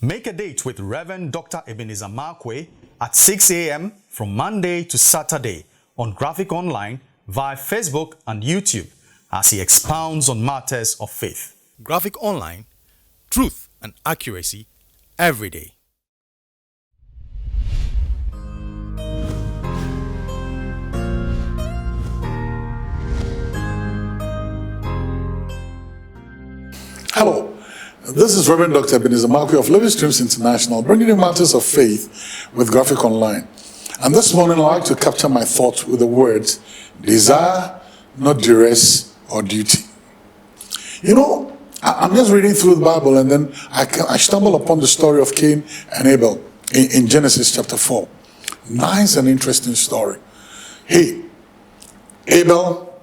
Make a date with Reverend Dr. Ebenezer Markwei at 6 a.m. from Monday to Saturday on Graphic Online via Facebook and YouTube as he expounds on matters of faith. Graphic Online, truth and accuracy every day. Hello, this is Reverend Dr. Ebenezer Markwei of Living Streams International, bringing you matters of faith with Graphic Online. And this morning I'd like to capture my thoughts with the words, desire, not duress or duty. You know, I'm just reading through the Bible and then I stumble upon the story of Cain and Abel in Genesis chapter 4. Nice and interesting story. Hey, Abel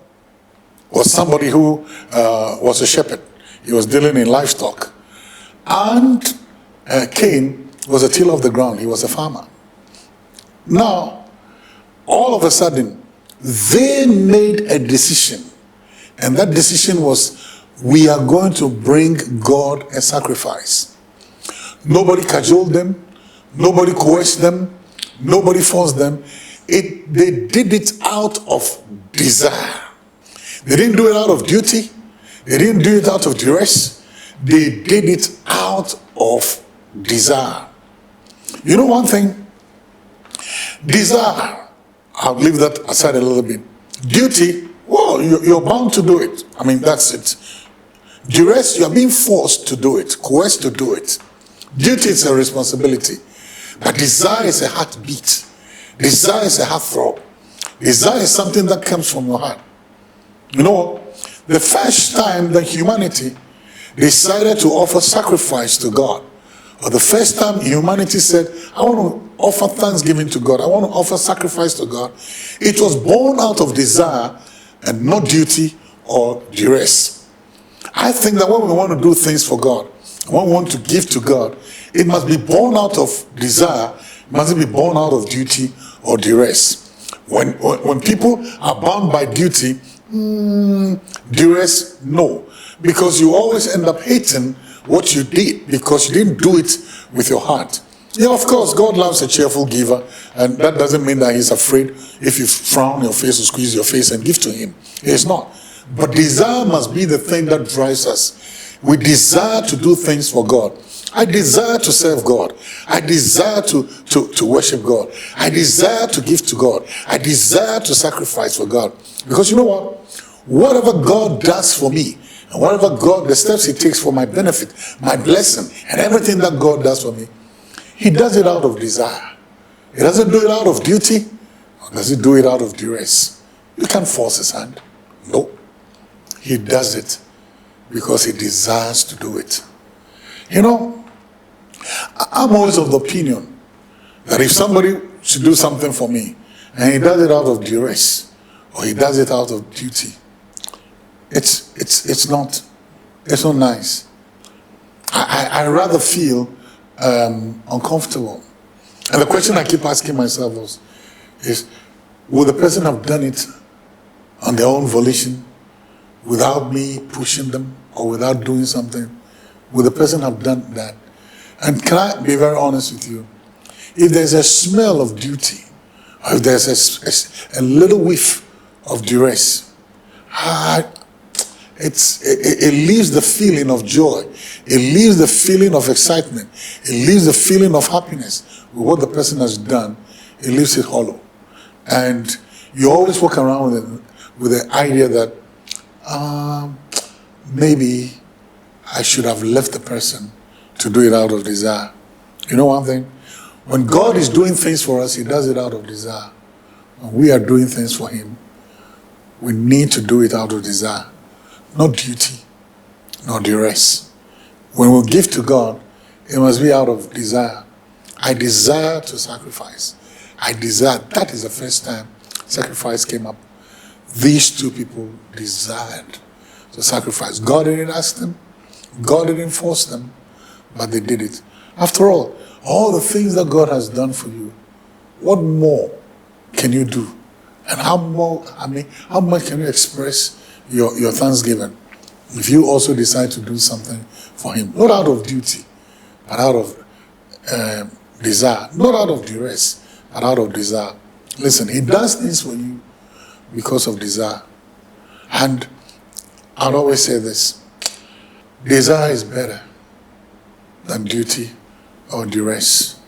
was somebody who was a shepherd. He was dealing in livestock. And Cain was a tiller of the ground. He was a farmer. Now, all of a sudden, they made a decision. And that decision was, we are going to bring God a sacrifice. Nobody cajoled them. Nobody coerced them. Nobody forced them. They did it out of desire. They didn't do it out of duty. They didn't do it out of duress. They did it out of desire. You know one thing? Desire, I'll leave that aside a little bit. Duty, well, you're bound to do it. I mean, that's it. Duress, you're being forced to do it, coerced to do it. Duty is a responsibility. But desire is a heartbeat. Desire is a heartthrob. Desire is something that comes from your heart. You know, the first time that humanity decided to offer sacrifice to God, or the first time humanity said, I want to offer thanksgiving to God, I want to offer sacrifice to God, it was born out of desire and not duty or duress. I think that when we want to do things for God, when we want to give to God, it must be born out of desire, it mustn't be born out of duty or duress. When people are bound by duty, duress, no. Because you always end up hating what you did because you didn't do it with your heart. Yeah, of course, God loves a cheerful giver, and that doesn't mean that he's afraid if you frown your face or squeeze your face and give to him. It's not. But desire must be the thing that drives us. We desire to do things for God. I desire to serve God. I desire to worship God. I desire to give to God. I desire to sacrifice for God. Because you know what? Whatever God does for me, and whatever God, the steps he takes for my benefit, my blessing, and everything that God does for me, he does it out of desire. He doesn't do it out of duty, or does he do it out of duress? You can't force his hand. No. He does it because he desires to do it. You know, I'm always of the opinion that if somebody should do something for me, and he does it out of duress, or he does it out of duty, it's not nice. I rather feel uncomfortable. And the question I keep asking myself is, would the person have done it on their own volition, without me pushing them, or without doing something? Would the person have done that? And can I be very honest with you? If there's a smell of duty, or if there's a little whiff of duress, it leaves the feeling of joy. It leaves the feeling of excitement. It leaves the feeling of happiness with what the person has done. It leaves it hollow. And you always walk around with the idea that maybe I should have left the person to do it out of desire. You know one thing? When God is doing things for us, he does it out of desire. When we are doing things for him, we need to do it out of desire. Not duty, not duress. When we give to God, it must be out of desire. I desire to sacrifice. I desire. That is the first time sacrifice came up. These two people desired to sacrifice. God didn't ask them. God didn't force them. But they did it. After all the things that God has done for you, what more can you do? And how much can you express your thanksgiving if you also decide to do something for him? Not out of duty, but out of desire, not out of duress, but out of desire. Listen, he does things for you because of desire. And I'd always say this: desire is better than duty or duress.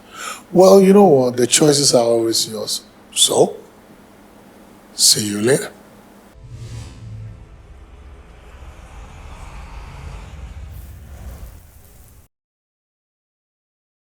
Well, you know what? The choices are always yours. So, see you later.